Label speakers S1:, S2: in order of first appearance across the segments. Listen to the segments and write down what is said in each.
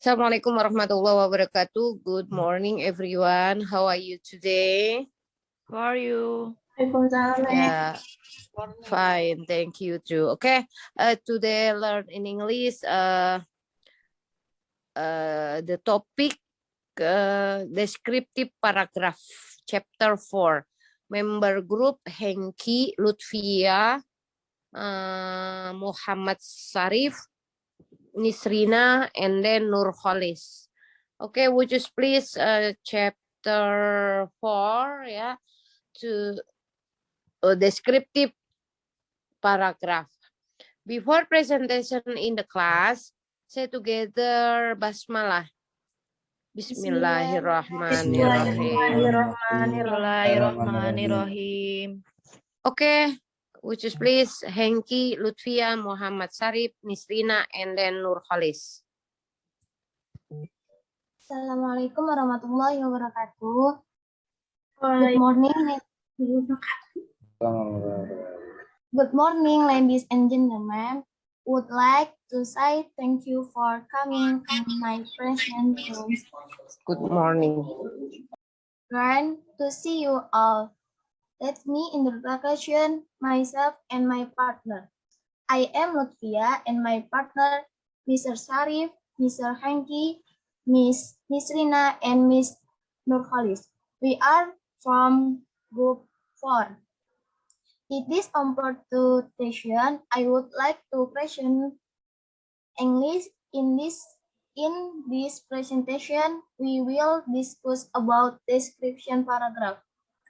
S1: Assalamualaikum warahmatullahi wabarakatuh. Good morning, everyone. How are you today?
S2: How are you?
S1: Yeah, fine. Thank you too. Okay. Today learn in English. The topic descriptive paragraph, chapter 4. Member group Hengki, Lutfia, Muhammad Sarif, Nisrina, and then Nurholis. Okay, would you please chapter 4 ya to descriptive paragraph. Before presentation in the class, say together basmalah. Bismillahirrahmanirrahim.
S2: Bismillahirrahmanirrahim.
S1: Okay, would you please Hengki, Lutfia, Muhammad Sarif, Nisrina, and then Nurholis.
S3: Assalamualaikum warahmatullahi wabarakatuh. Good morning. Good morning, ladies and gentlemen. Would like to say thank you for coming to my presentation.
S1: Good morning.
S3: Glad to see you all. Let me introduce myself and my partner. I am Lutfia and my partner, Mr. Sarif, Mr. Hanky, Miss Nisrina, and Miss Nurholis. We are from Group 4. In this presentation, I would like to present English. In this presentation, we will discuss about description paragraph.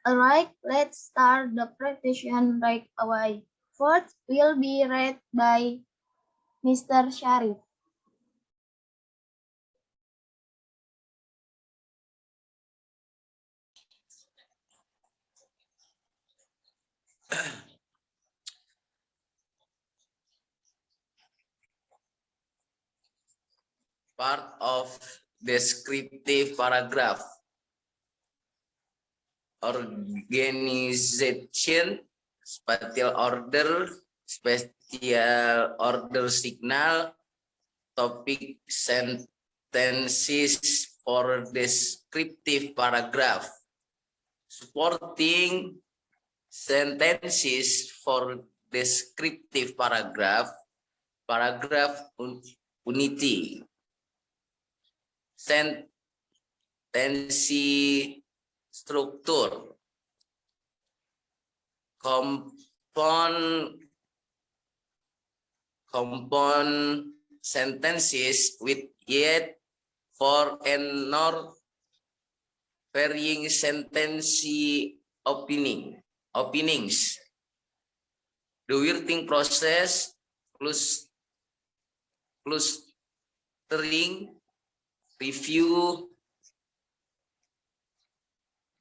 S3: Alright, let's start the presentation right away. First will be read by Mr. Sharif.
S4: Part of descriptive paragraph. Organization, spatial order signal, topic sentences for descriptive paragraph. Supporting sentences for descriptive paragraph unity. Sentensi struktur. Compound sentences with yet, for, and nor varying sentensi openings. The wording process clustering, review,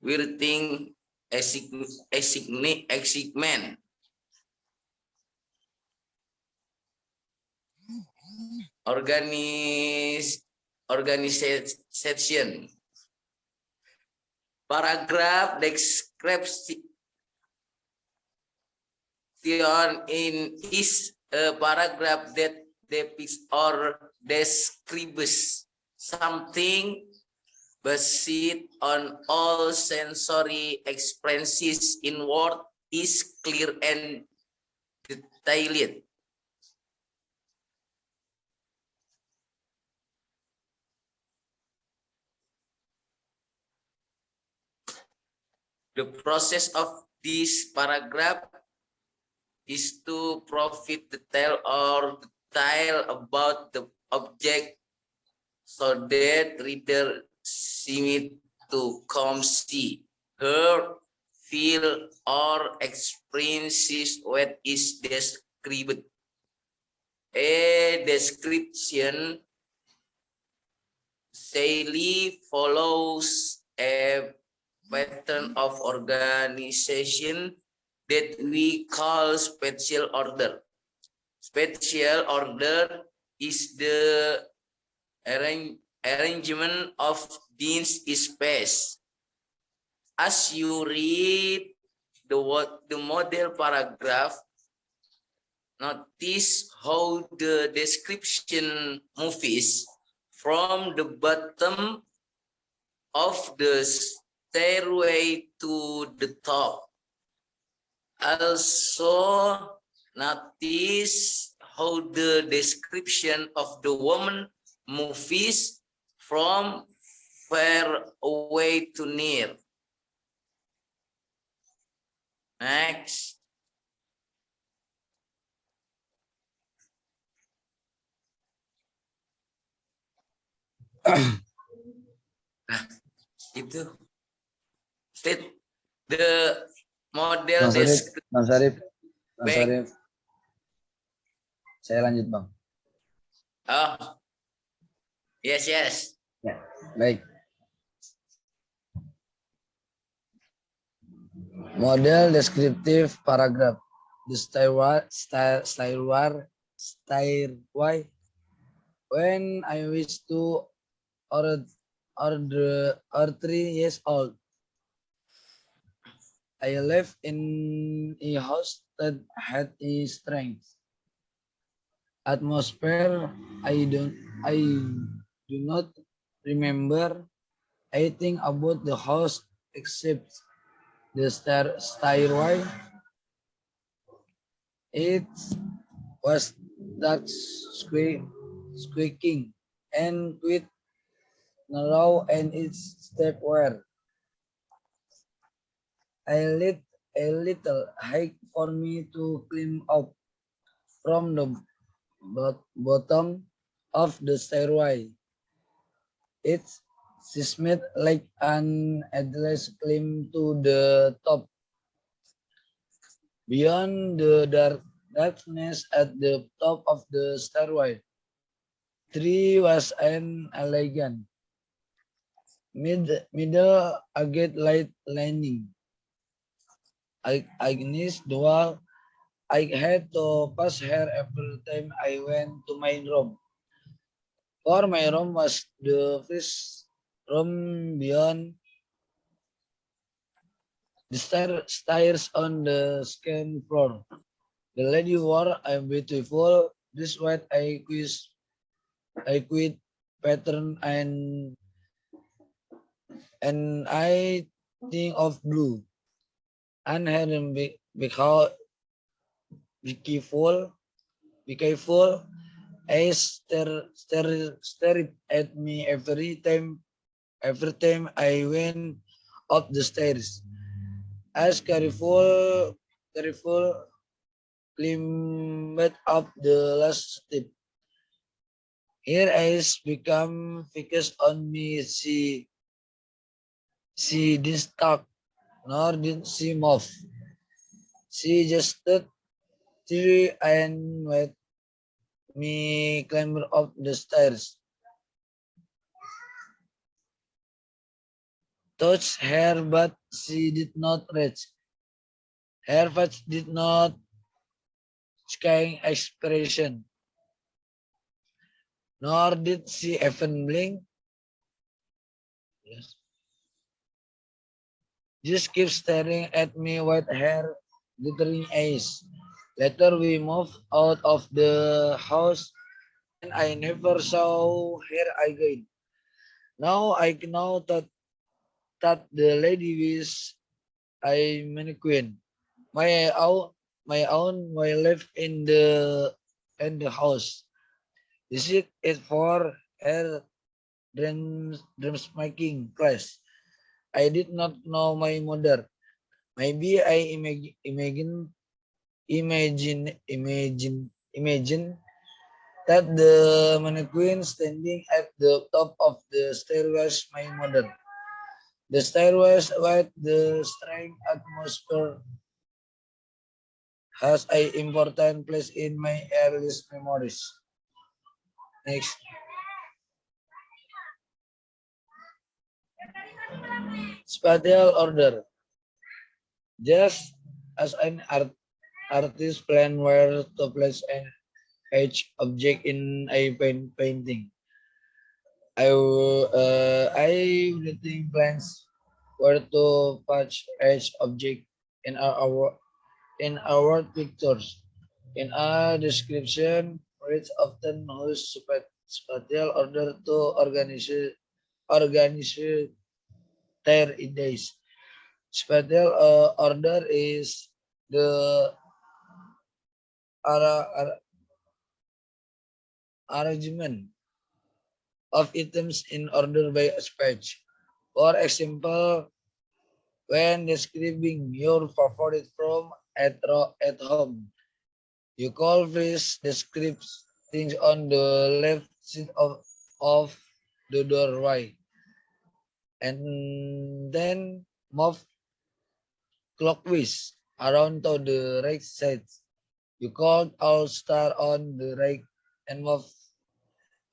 S4: wording assignment. Organization. Paragraph description is a paragraph that depicts or describes something based on all sensory experiences in word is clear and detailed. The process of this paragraph is to provide detail about the object so that reader seem to come see, hear, feel, or experiences what is described. A description daily follows a pattern of organization that we call spatial order. Spatial order is the arrangement of things in space. As you read the model paragraph, notice how the description moves from the bottom of the stairway to the top. Also, notice how the description of the woman moves from far away to near. Next. Itu. State the model descriptive.
S2: Bang Sarip,
S4: Baik.
S2: saya lanjut Bang.
S4: Oh, yes, yes.
S2: Ya, baik. Model deskriptif paragraf. The stairway. When I was 3 years old, I lived in a house that had a strange atmosphere. I do not remember anything about the house except the stairway. It was dark, squeaking, and quite narrow, and its step were a little high for me to climb up from the bottom of the stairway. It seemed like an endless climb to the top. Beyond the darkness at the top of the stairway, tree was an elegant middle-aged light lining against the wall. I had to pass her every time I went to my room. For my room was the first room beyond the stairs on the second floor. The lady wore a beautiful dress white I quit pattern and I think of blue. And had be careful. I stared at me every time I went up the stairs. As careful climbed up the last step. Her eyes become focused on me. She didn't talk, nor did she move. She just stood there and watched me climb up the stairs. Touched her, but she did not reach. Her face did not change expression, nor did she even blink. Yes. Just keep staring at me with her glittering eyes. Later we moved out of the house and I never saw her again. Now I know that the lady is a mannequin. My own left in the house. This is it for her dreams making class. I did not know my mother. Maybe I imagine that the mannequin standing at the top of the stair was my mother. The stair was with the strange atmosphere has an important place in my earliest memories. Next. Spatial order. Just as an artist plan where to place each object in a painting, I writing plans where to patch each object in our pictures. In our description, words often use spatial order to organize their ideas. Spatial order is the ara- arrangement of items in order by speech. For example, when describing your favorite from at home, you call phrase describes things on the left side of the doorway and then move clockwise around to the right side. You call all star on the right and move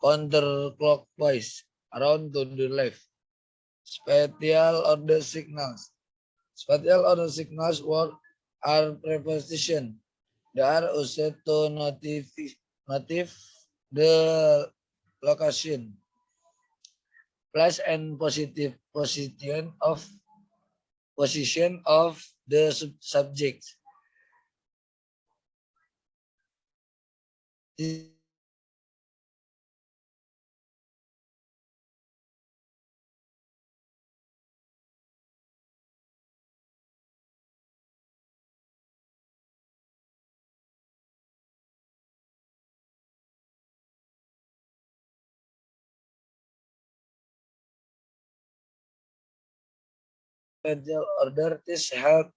S2: counterclockwise around to the left. Spatial order signals. Spatial order signals work are preposition. They are used to notify the location, place, and position of the subject. Spatial order is help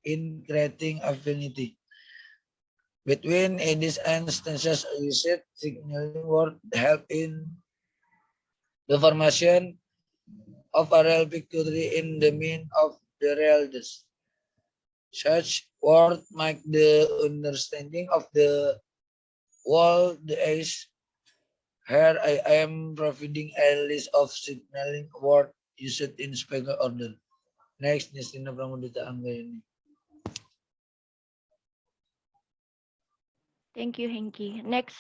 S2: in creating affinity between these instances used signaling word help in the formation of a real picture in the meaning of the real dish. Such word make the understanding of the world the age. Here I am providing a list of signaling word used in spatial order. Next, Nistina Pramudita Anggayani.
S5: Thank you, Henky. Next,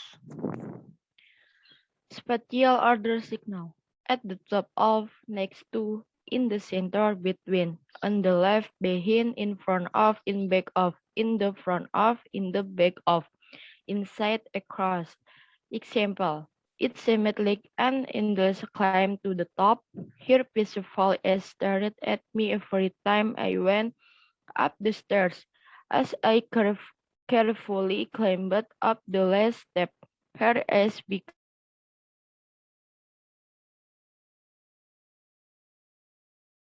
S5: spatial order signal. At the top of, next to, in the center, between, on the left, behind, in front of, in back of, in the front of, in the back of, inside, across. Example, it seemed like an endless climb to the top. Her peaceful eyes stared at me every time I went up the stairs. As I carefully climbed up the last step, her eyes became brighter and brighter. She stared at me more and more.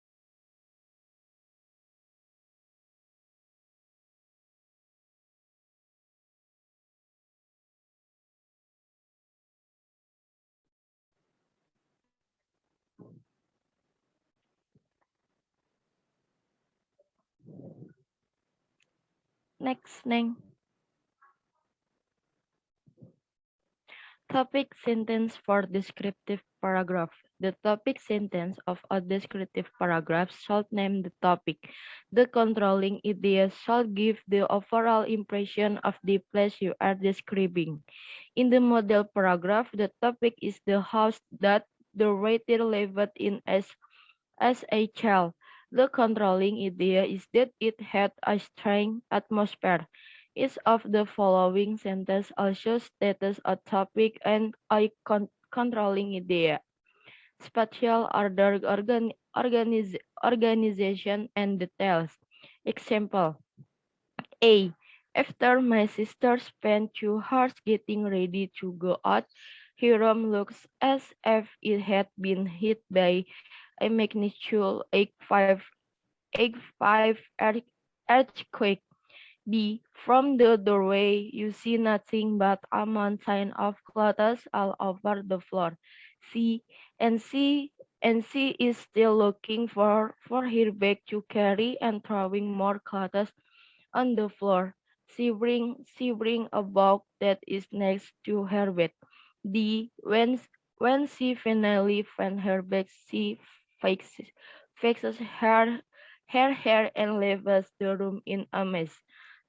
S5: She stared at me more and more. She stared at me more and more. She stared at me more and more. Next, Neng. Topic sentence for descriptive paragraph. The topic sentence of a descriptive paragraph shall name the topic. The controlling idea shall give the overall impression of the place you are describing. In the model paragraph, the topic is the house that the writer lived in as a child. The controlling idea is that it had a strange atmosphere. Each of the following sentences also states a topic and a controlling idea. Spatial order, organization, and details. Example A. After my sister spent 2 hours getting ready to go out, her room looks as if it had been hit by a magnitude 8.5 earthquake. B. From the doorway, you see nothing but a mountain of clothes all over the floor. C. And C. And C is still looking for her bag to carry and throwing more clothes on the floor. She bring a box that is next to her bed. D. When she finally finds her bag, she fixes, fixes her hair and leaves the room in a mess.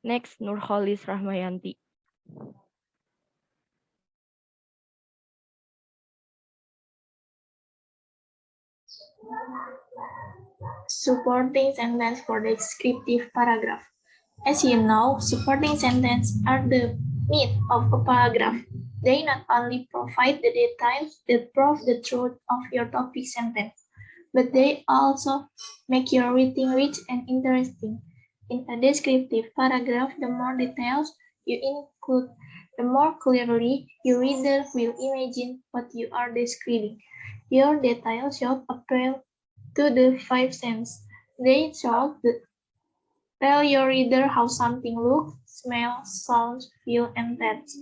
S5: Next, Nurholis Rahmayanti.
S3: Supporting sentence for the descriptive paragraph. As you know, supporting sentences are the meat of a paragraph. They not only provide the details that prove the truth of your topic sentence, but they also make your reading rich and interesting. In a descriptive paragraph, the more details you include, the more clearly your reader will imagine what you are describing. Your details should appeal to the five senses. They should tell your reader how something looks, smells, sounds, feels, and tastes.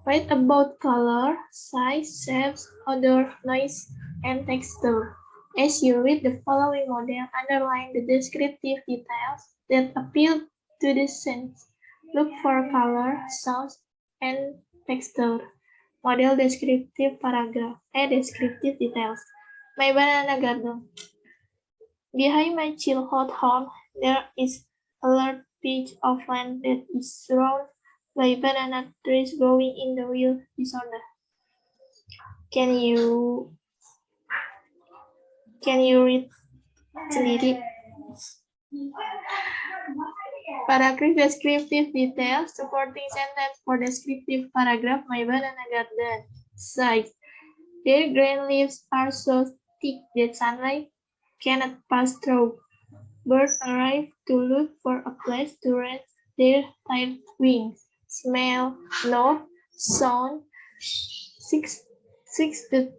S3: Write about color, size, shapes, odor, noise, and texture. As you read the following model, underline the descriptive details that appeal to the sense. Look for color, sounds, and texture. Model descriptive paragraph. Descriptive details. My banana garden. Behind my childhood home, there is a large patch of land that is surrounded by banana trees growing in the real disorder. Can you read sendiri? Paragraph descriptive details, supporting sentence for descriptive paragraph. My banana garden. Size. Their green leaves are so thick that sunlight cannot pass through. Birds arrive to look for a place to rest their tired wings. Smell, note, sound. Six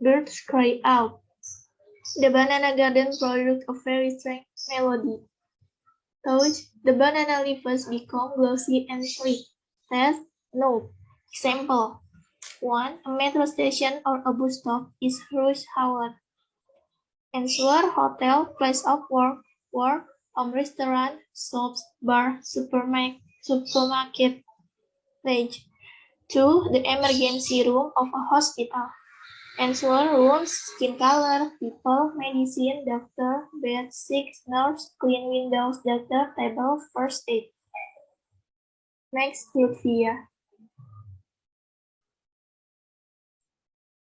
S3: birds cry out. The banana garden produces a very strange melody. Touch, the banana leaves become glossy and sleek. Taste, note. Example. 1. A metro station or a bus stop is rush hour. Answer, hotel, place of work, restaurant, shops, bar, supermarket. Page 2. The emergency room of a hospital. Answer, rooms, skin color, people, medicine, doctor, bed, sick, nurse, clean windows, doctor, table, first aid. Next, Lutfia.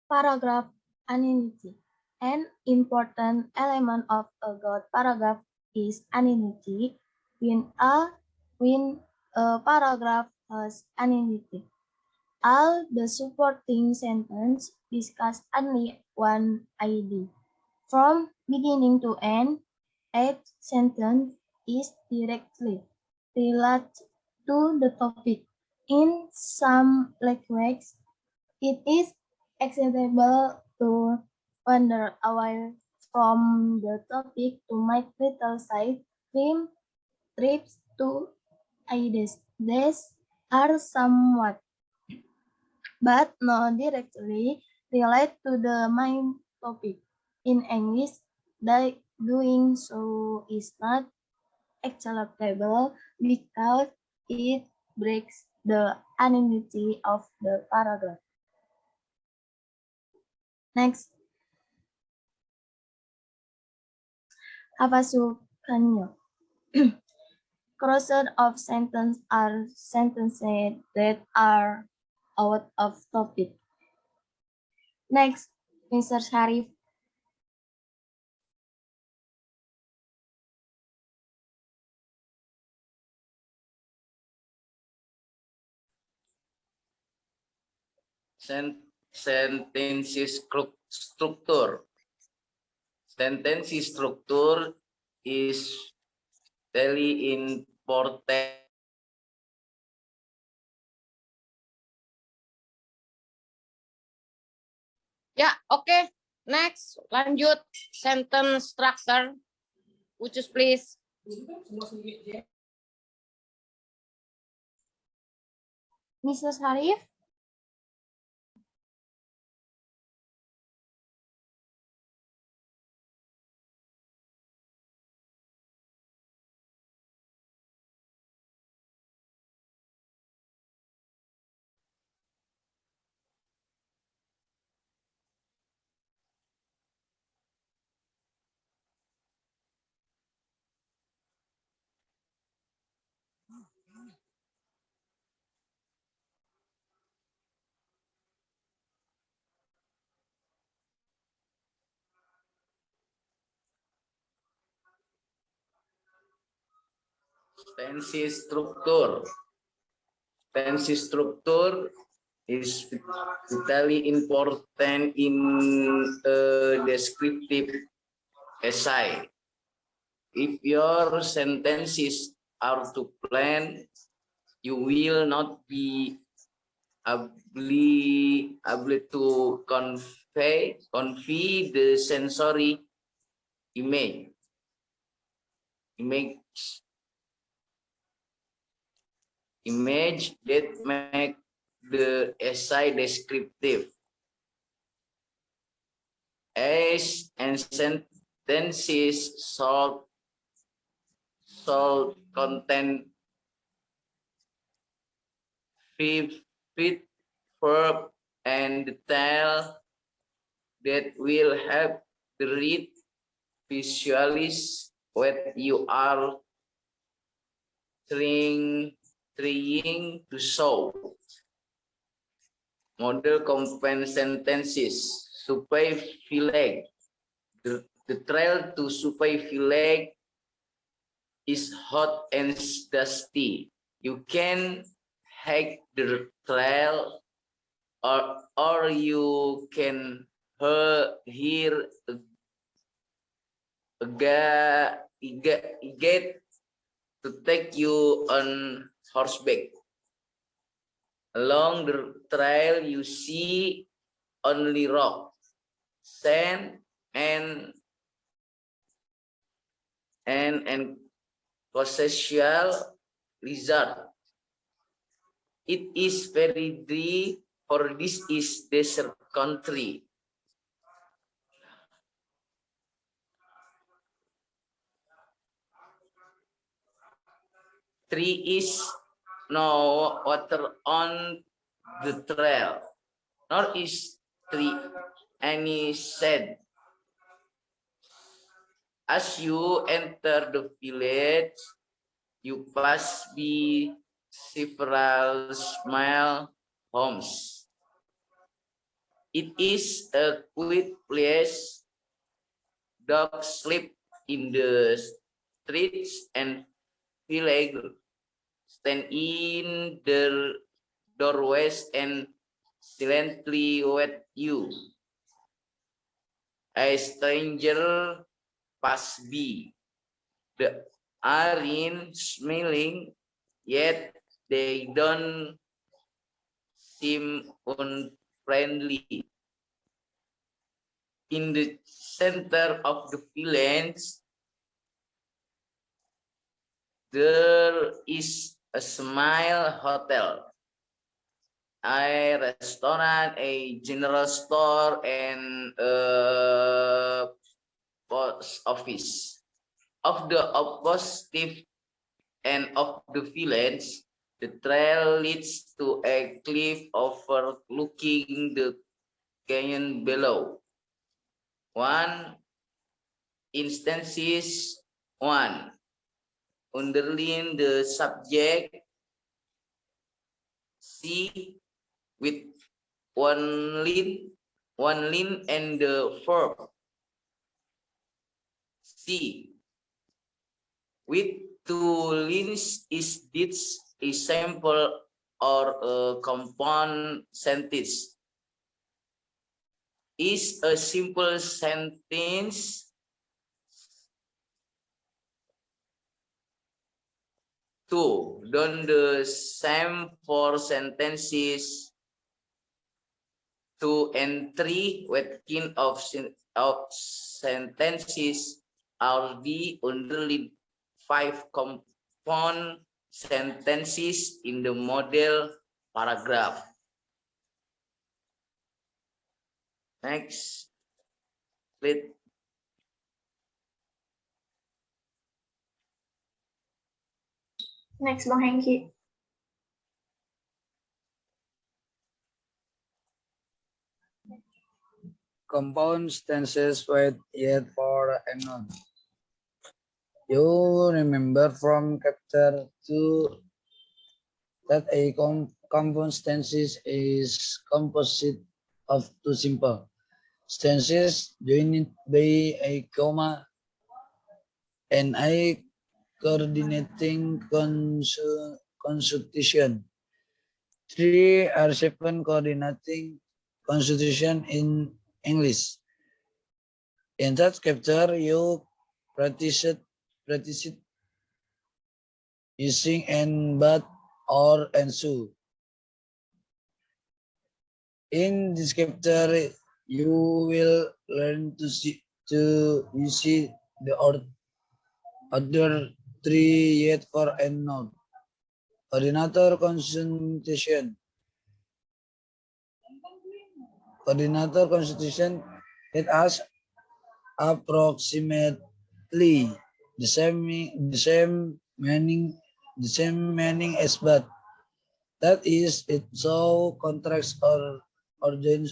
S6: Paragraph anonymity. An important element of a good paragraph is anonymity. When a paragraph has anonymity, all the supporting sentence discuss only one idea. From beginning to end, each sentence is directly related to the topic. In some languages, it is acceptable to wander away from the topic to make little side film trips to ideas. These are somewhat, but not directly related to the main topic. In English, doing so is not acceptable because it breaks the anonymity of the paragraph. Next, Havasukanyo. Crossed off sentences are sentences that are out of topic. Next, Mr. Sharif.
S4: Sentence structure. Sentence structure is very important.
S1: Ya, oke. Next, lanjut sentence structure. Ucus, please.
S6: Mr. Sharif.
S4: Sentence structure. tense structure is vitally important in a descriptive essay. If your sentences are too plain, you will not be able to convey the sensory image that make the essay descriptive. As and sentences should contain fit, verb, and detail that will help the read visualize what you are trying to show. Model compound sentences. Supaya filag. The trail to supaya filag is hot and dusty. You can hike the trail, or you can hear a gate to take you on horseback. Along the trail, you see only rock, sand, and potential lizard. It is very dry, for this is desert country. Three is no water on the trail, nor is three any said. As you enter the village, you pass by several small homes. It is a quiet place. Dogs sleep in the streets and villagers stand in the doorways and silently wait you. A stranger pass by. The aren't smiling, yet they don't seem unfriendly. In the center of the village, there is a Smile Hotel, a restaurant, a general store, and a post office. Of the opposite end of the village, the trail leads to a cliff overlooking the canyon below. One instance is one. Underline the subject C with one line and the verb C with two lines. Is this a sample or a compound sentence? Is a simple sentence two. Done the same for sentences 2 and 3. What kind of sentences are the underlined 5 compound sentences in the model paragraph? Next, please.
S3: Next, Bang Hengki.
S2: Compound tenses wait yet for a noun. You remember from chapter 2 that a compound tenses is composite of two simple tenses joined by a comma and a coordinating conjunction. 3 are 7 coordinating constitution in English. In that chapter, you practice it using and but or and so. In this chapter, you will learn to see the other 3 yet for and not. Coordinator constitution. Coordinator constitution, it has approximately the same meaning as but. That is, it so contracts or joins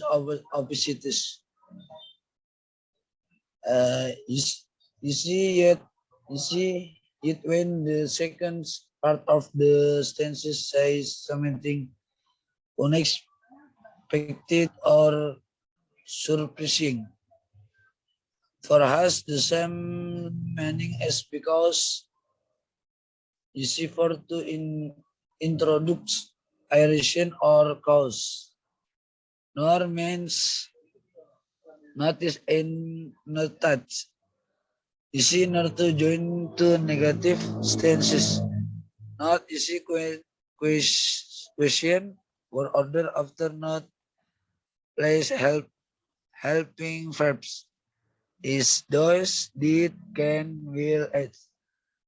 S2: opposites. You see it when the second part of the stances says something unexpected or surprising. For us, the same meaning as because you see for to introduce irration or cause, nor means notice and not touch. You see not to join to negative stances, not easy question or order after not place helping verbs is does, did, can, will, act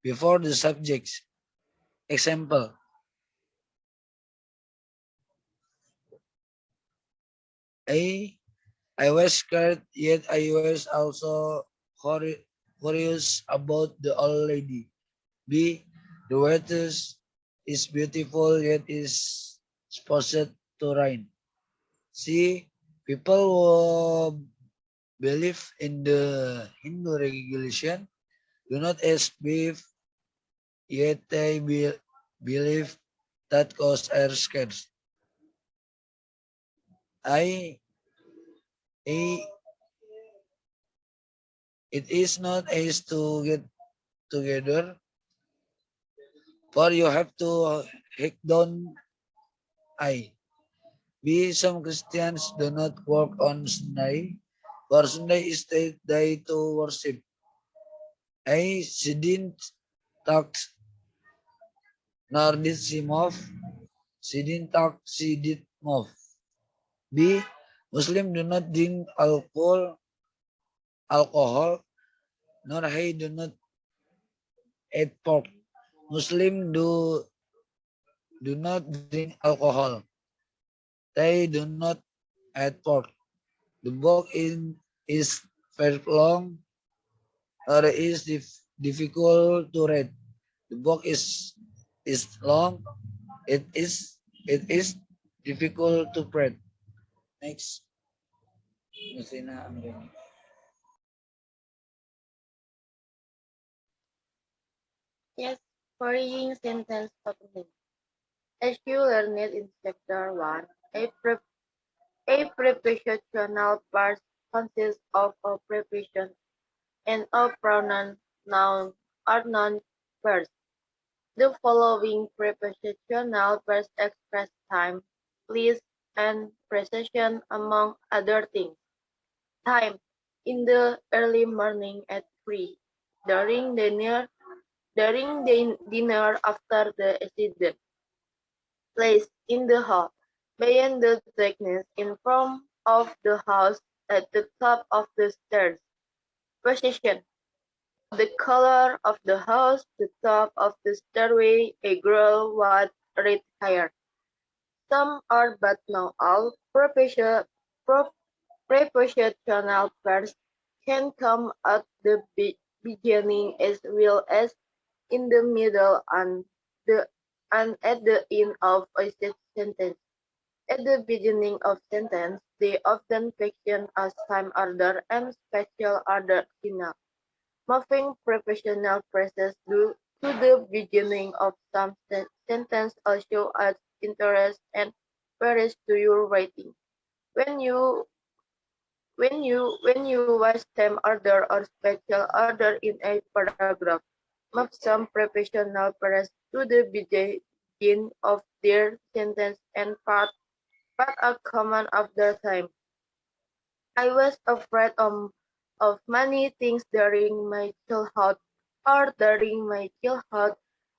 S2: before the subjects. Example, I was scared, yet I was also curious about the old lady. B, the weather is beautiful, yet is supposed to rain. C, people who believe in the Hindu regulation do not ask beef, yet they believe that costs are scarce. I, A, it is not as to get together, for you have to hack down I. B, some Christians do not work on Sunday, for Sunday is the day to worship. A, she didn't talk, nor did she move. She didn't talk, she did move. B, Muslim do not drink alcohol, nor he do not eat pork. Muslim do not drink alcohol. They do not eat pork. The book is very long or is difficult to read. The book is long. It is difficult to read. Next.
S5: Yes, foreign sentence opening. As you learned in chapter 1, a prepositional part consists of a preposition and a pronoun noun or noun pairs. The following prepositional pairs express time, place, and precision among other things. Time, in the early morning at 3, during dinner after the accident. Place, in the hall, beyond the darkness in front of the house at the top of the stairs. Position, the color of the house, the top of the stairway, a girl with red hair. Some are but not all prepositional pairs can come at the beginning as well as in the middle and at the end of a sentence. At the beginning of sentence, they often function as time order and spatial order signal. Moving prepositional phrases to the beginning of some sentence also adds interest and variance to your writing. When you watch time order or spatial order in a paragraph, move some prepositional phrases to the beginning of their sentence and part a command of their time. I was afraid of many things during my childhood, or during my childhood,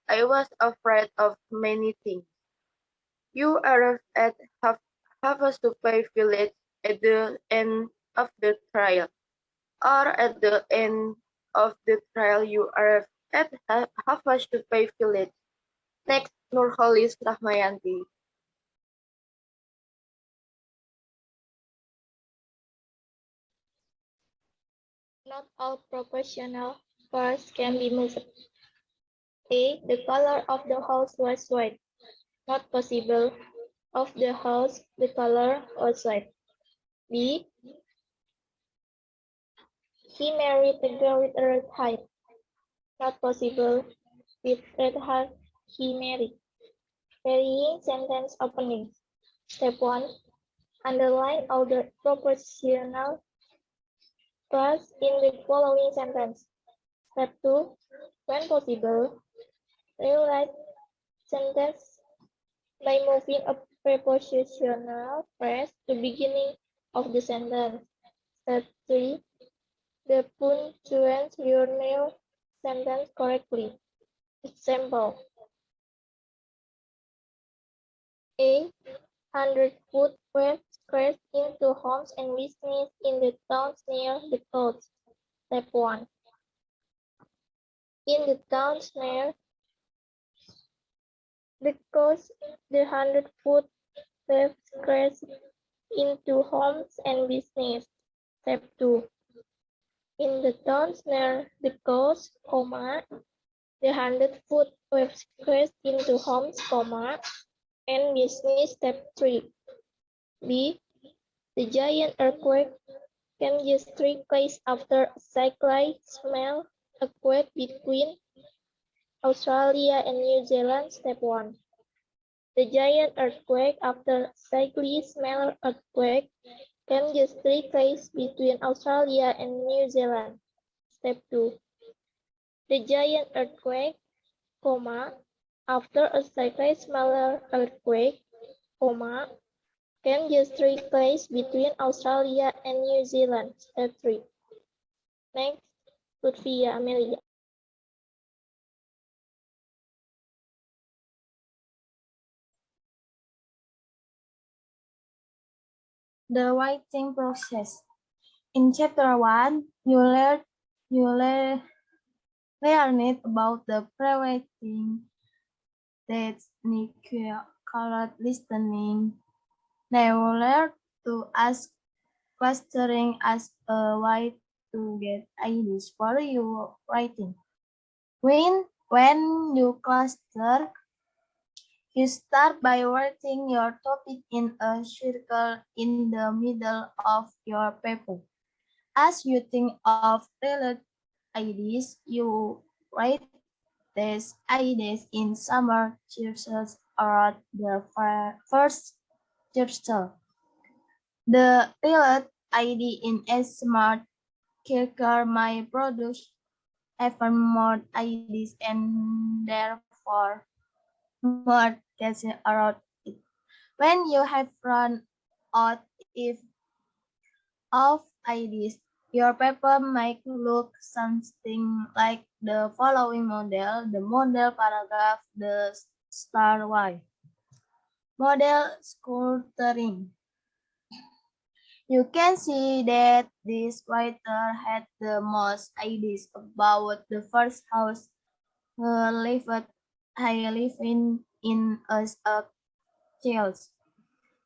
S5: I was afraid of many things. You arrived at Havasupai village at the end of the trail, or at the end of the trail you arrived at Havasupai village. Next, Nurholis Rahmayanti.
S3: Not all proportional parts can be moved. A. The color of the house was white. Not possible. Of the house, the color was white. B. He married a girl with red hair. Not possible. With red hair, he married. Varying sentence openings. Step 1. Underline all the proportional parts in the following sentence. Step 2. When possible, rewrite sentence by moving a prepositional phrase to beginning of the sentence. Step 3. The punctuate your new sentence correctly. Example. A 100-foot wave crashed into homes and businesses in the towns near the coast. Step 1. In the towns near the coast, the 100-foot wave crashed into homes and businesses. Step 2. In the towns near the coast, the 100-foot wave crashed into homes, and business. Step 3. B. The giant earthquake came just 3 days after a seismic earthquake between Australia and New Zealand. Step 1. The giant earthquake after seismic earthquake came just 3 days between Australia and New Zealand. Step 2. The giant earthquake, after a seismic earthquake, came just 3 days between Australia and New Zealand. Step 3. Next, Lutfia Amelia.
S6: The writing process. In chapter 1, you learned about the pre-writing technique called listening. Now learn to ask questions as a way to get ideas for your writing. When you cluster, you start by writing your topic in a circle in the middle of your paper. As you think of related ideas, you write these ideas in summer circles or the first circle. The related idea in a smart circle may produce even more ideas and therefore more cases around it. When you have run out of ideas, your paper might look something like the following model: the model paragraph, the star Y. Model sculpturing. You can see that this writer had the most ideas about the first house he lived in as a child.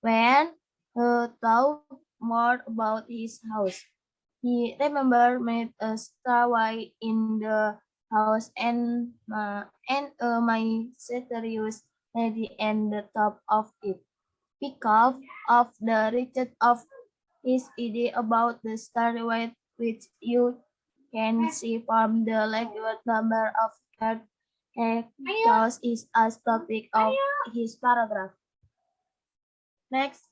S6: When he thought more about his house, he remembered made a stairway in the house and a mysterious lady at the top of it. Because of the richness of his idea about the stairway, which you can see from the large number of characters is as topic of his paragraph. Next.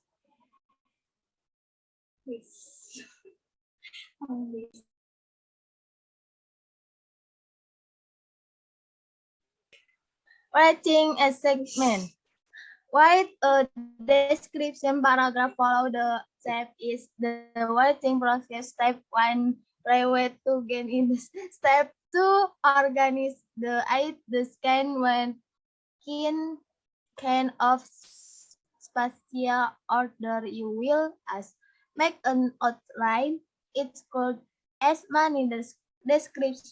S6: Writing a segment. Write a description paragraph. Follow the step is the writing process. Step 1, private to gain in the step 2, organize the scan when kind of spatial order you will as make an outline. It's called as many descriptive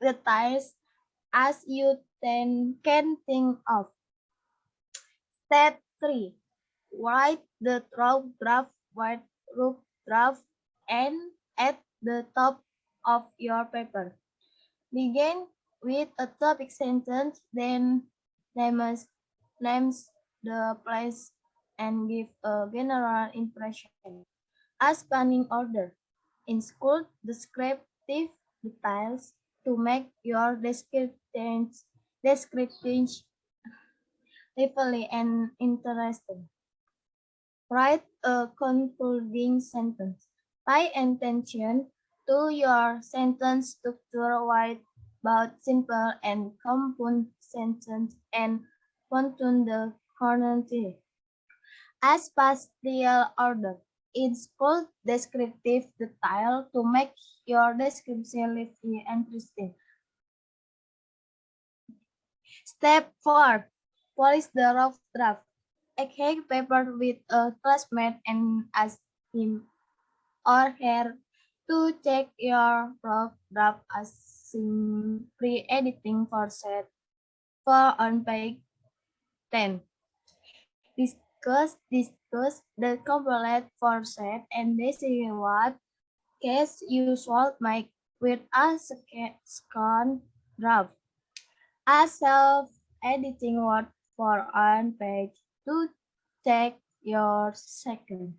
S6: details as you can think of. Step 3. Write the rough draft and at the top of your paper. Begin with a topic sentence, then names, names the place and give a general impression. As planning order. In school, descriptive details to make your descriptions lively and interesting. Write a concluding sentence. Pay attention to your sentence structure. Write about simple and compound sentence and punctuate the correctly. As spatial order. It's called descriptive detail to make your description lively and interesting. Step 4. Polish the rough draft. Exchange paper with a classmate and ask him or her to check your rough draft as pre-editing for set for on page 10. Discuss the complete for set and decide what case you should make with a second draft. A self-editing word for on page to check your second.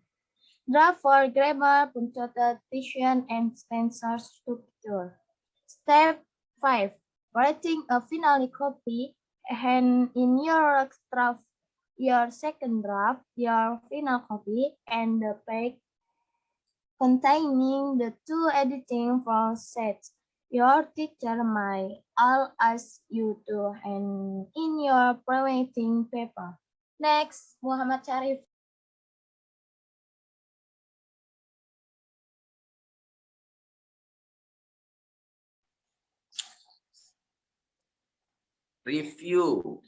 S6: Draft for grammar, punctuation, and sentence structure. Step 5. Writing a final copy and in your draft, your second draft, your final copy, and the page containing the two editing processes. Your teacher might all ask you to hand in your presenting paper. Next, Muhammad Sharif.
S4: Review.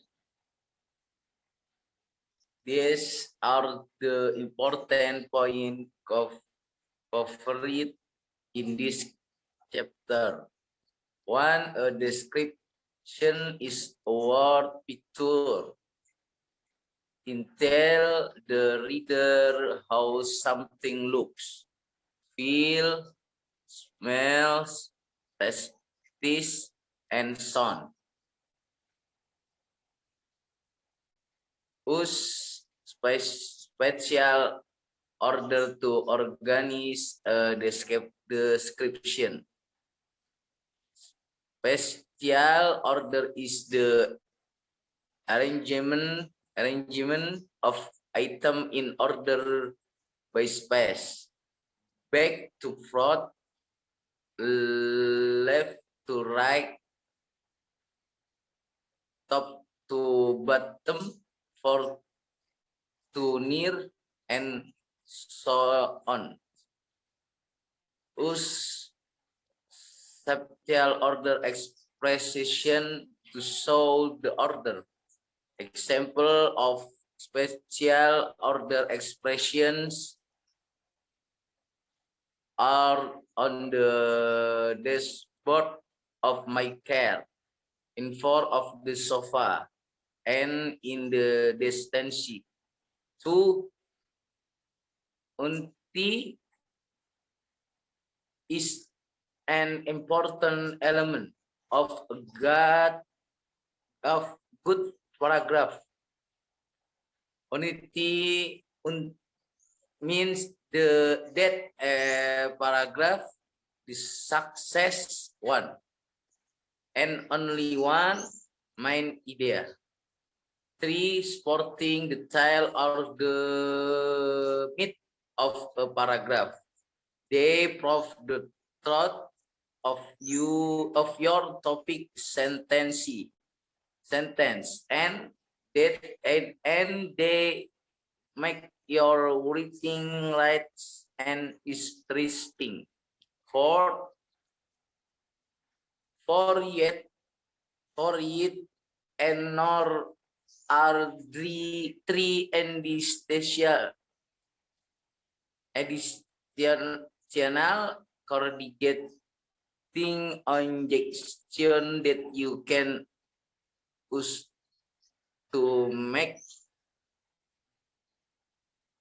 S4: These are the important points covered in this chapter. 1. A description is a word picture. Tell the reader how something looks, feels, smells, tastes, and sounds. Use spatial order to organize a description. Spatial order is the arrangement of item in order by space. Back to front, left to right, top to bottom, for to near, and so on. Use spatial order expression to show the order. Example of spatial order expressions are on the dashboard of my car, in front of the sofa, and in the distance. 2. Unti is an important element of a good paragraph. Unity means that a paragraph is success one and only one main idea. 3. Sporting the title or the meat of a paragraph. They prove the truth of your topic sentence. sentence, and they make your reading light and interesting. For it and nor are three and the additional coordinating injection that you can use to make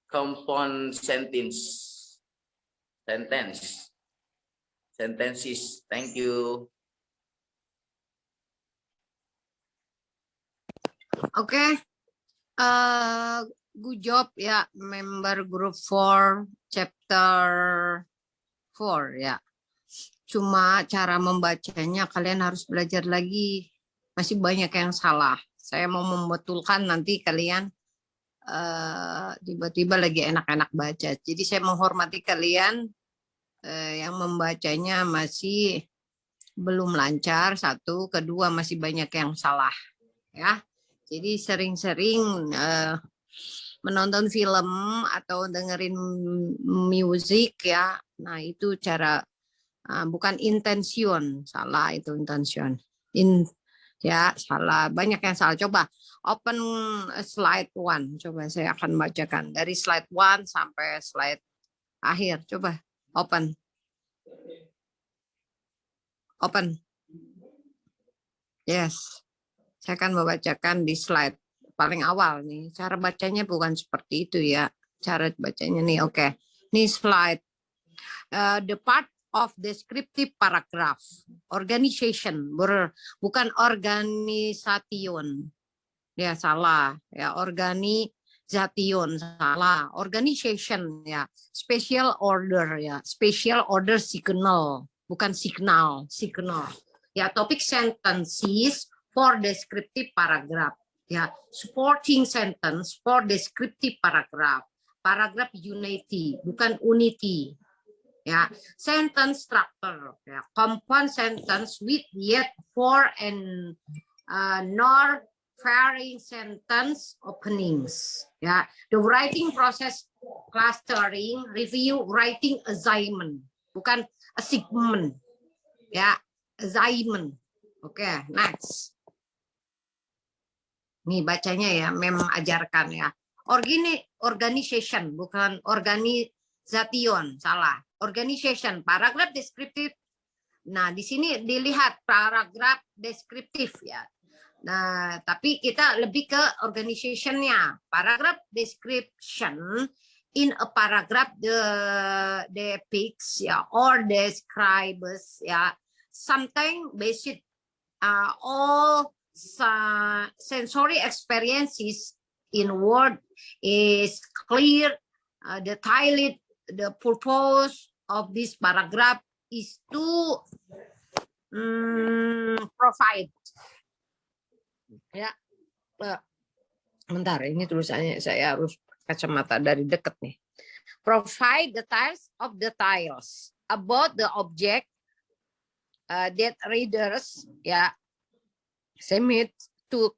S4: compound sentences. Thank you.
S1: Oke. Good job ya, member group 4 chapter 4 ya. Cuma cara membacanya kalian harus belajar lagi. Masih banyak yang salah. Saya mau membetulkan, nanti kalian tiba-tiba lagi enak-enak baca. Jadi saya menghormati kalian yang membacanya masih belum lancar, satu, kedua masih banyak yang salah ya. Jadi sering-sering menonton film atau dengerin musik ya. Nah, itu cara bukan intention, salah itu intention. Ya, salah, banyak yang salah. Coba open slide 1. Coba saya akan bacakan dari slide 1 sampai slide akhir. Coba open. Yes. Saya akan membacakan di slide paling awal nih. Cara bacanya bukan seperti itu ya. Cara bacanya nih, oke. Ini slide. The part of descriptive paragraph. Organization, bukan organisation. Ya, salah. Ya, organisation, salah. Organization, ya. Special order, ya. Special order signal, bukan signal. Ya, topic sentences for descriptive paragraph, ya, supporting sentence for descriptive paragraph, paragraph unity, bukan unity, ya, sentence structure, ya, compound sentence with yet for and nor varying sentence openings, ya, the writing process, clustering, review, writing assignment, bukan assignment, ya, assignment. Oke, next. Nih bacanya ya, memang ajarkan ya. Organization, bukan organisation, salah. Organization, paragraf deskriptif. Nah, di sini dilihat paragraf deskriptif ya. Nah, tapi kita lebih ke organization-nya. Paragraph description in a paragraph depicts ya or describes ya something basic all sensory experiences in word is clear, detailed. The purpose of this paragraph is to provide. Ya, bentar, ini tulisannya saya harus kacamata dari dekat nih. Provide details of details about the object that readers ya submit to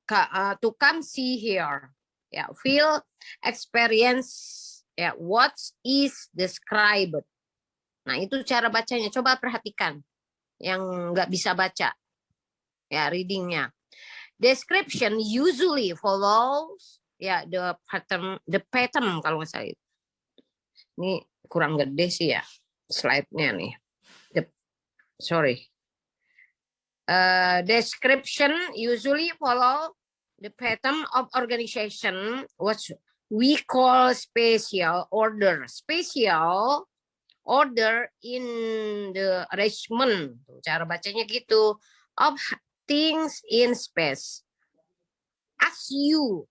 S1: come see here, ya, feel, experience, ya, what is described. Nah, itu cara bacanya. Coba perhatikan yang nggak bisa baca, ya, readingnya. Description usually follows, ya, the pattern kalau nggak salah. Ini kurang gede sih ya slide-nya nih. Sorry. Description usually follow the pattern of organization, what we call special order. Special order in the arrangement, cara bacanya gitu, of things in space. As you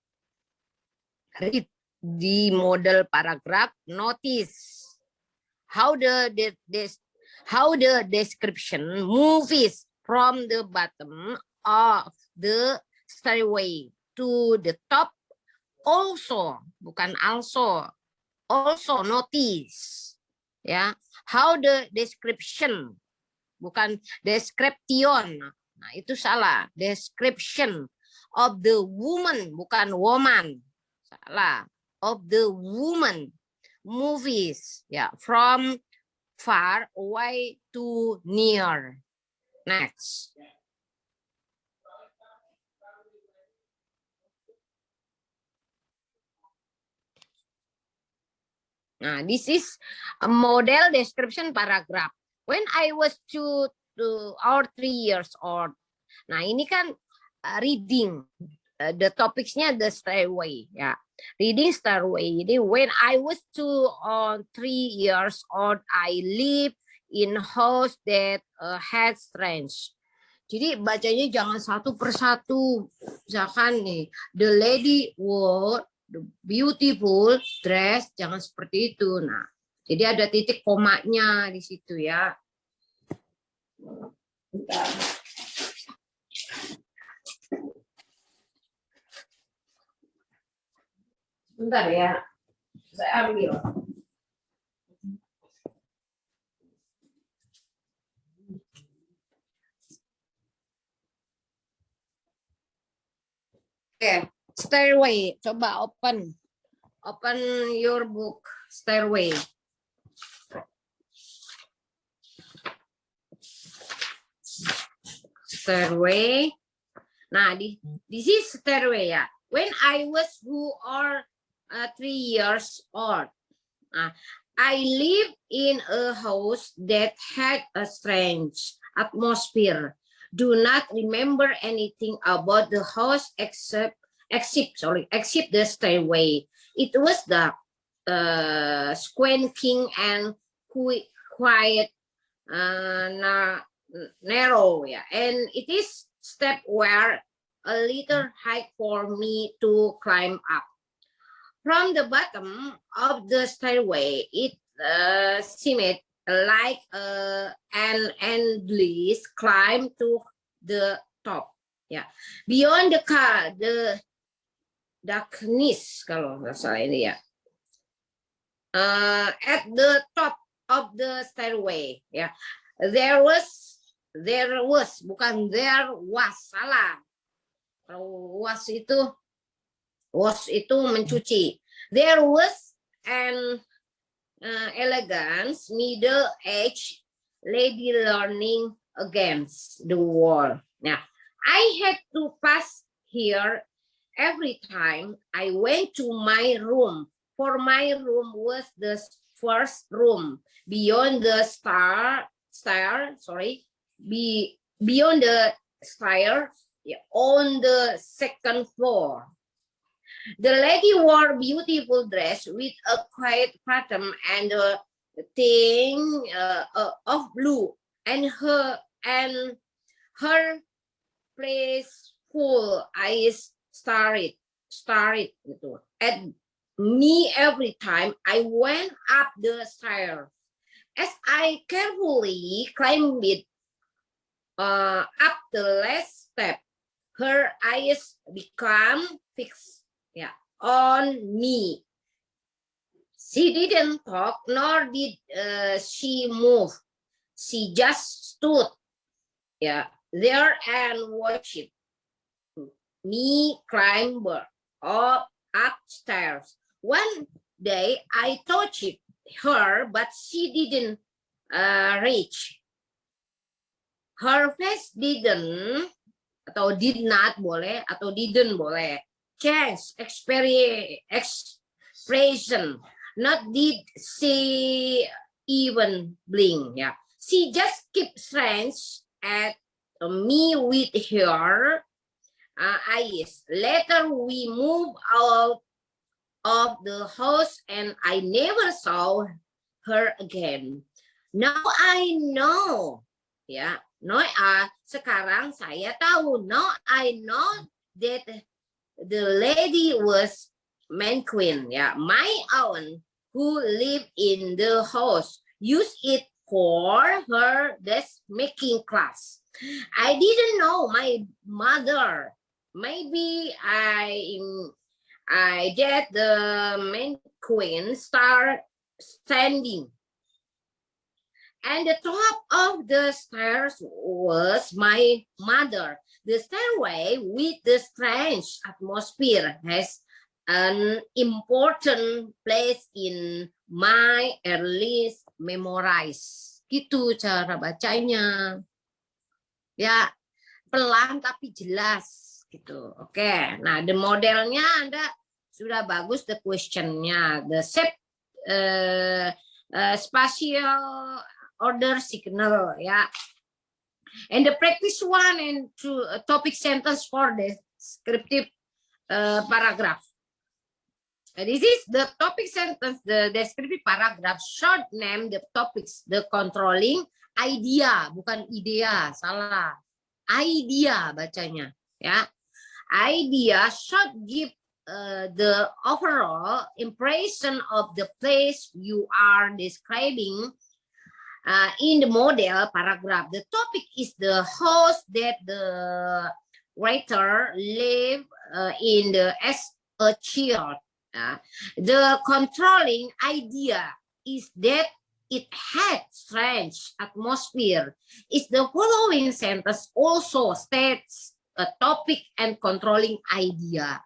S1: read the model paragraph, notice how the description moves from the bottom of the stairway to the top. Also, bukan also notice, ya, how the description, bukan description. Nah, itu salah. Description of the woman, bukan woman, salah, of the woman movies, ya, from far away to near. Next. Nah, this is a model description paragraph. When I was 2 or 3 years old. Nah, ini kan reading. The topicsnya the stairway, ya. Reading stairway. Jadi when I was 2 or 3 years old, I lived in a house that had strange. Jadi bacanya jangan satu persatu. Misalkan nih, the lady wore the beautiful dress, jangan seperti itu. Nah, jadi ada titik komanya di situ ya. Bentar ya, saya ambil. Oke, stairway. Coba open your book, stairway. Stairway. Nah, this is stairway ya. When I was 2 or 3 years old, I lived in a house that had a strange atmosphere. Do not remember anything about the house except the stairway. It was dark, squeaking and quiet, narrow, yeah, and it is step were a little high for me to climb up. From the bottom of the stairway, it seemed like an endless climb to the top. Yeah, beyond the darkness, kalau nggak salah ini ya. At the top of the stairway, ya, there was, bukan there was, salah. Kalau was itu mencuci. There was an elegant middle-aged lady leaning against the wall. Now, I had to pass here every time I went to my room, for my room was the first room beyond the beyond the stair on the second floor. The lady wore a beautiful dress with a quiet pattern and a thing of blue, and her blissful eyes stared at me every time I went up the stairs. As I carefully climbed it up the last step, her eyes became fixed on me. She didn't talk, nor did she move. She just stood there and watched me climb up upstairs. One day I touched her, but she didn't reach. Her face didn't, atau did not boleh, atau didn't boleh, change expression. Not did she even blink. Yeah, she just kept strange at me with her eyes. Later we moved out of the house and I never saw her again. Now I know. Ya, sekarang saya tahu. Now I know that the lady was Manquin, my aunt, who lived in the house, used it for her dressmaking class. I didn't know my mother. Maybe I get the Manquin start standing. And the top of the stairs was my mother. The stairway with the strange atmosphere has an important place in my earliest memories. Gitu cara bacanya. Ya, pelan tapi jelas gitu. Oke. Nah, the modelnya Anda sudah bagus, the questionnya, the set spatial order signal ya. And the practice one and two topic sentence for descriptive paragraph. This is the topic sentence, the descriptive paragraph. Short name the topics, the controlling idea, bukan idea, salah. Idea bacanya, ya. Idea should give the overall impression of the place you are describing in the model paragraph. The topic is the house that the writer live in as a child. The controlling idea is that it had strange atmosphere. Is the following sentence also states a topic and controlling idea.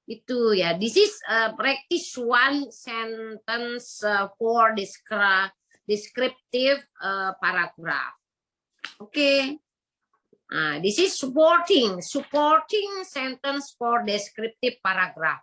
S1: Itu ya. This is practice one sentence for descriptive paragraph. Okay. This is supporting sentence for descriptive paragraph.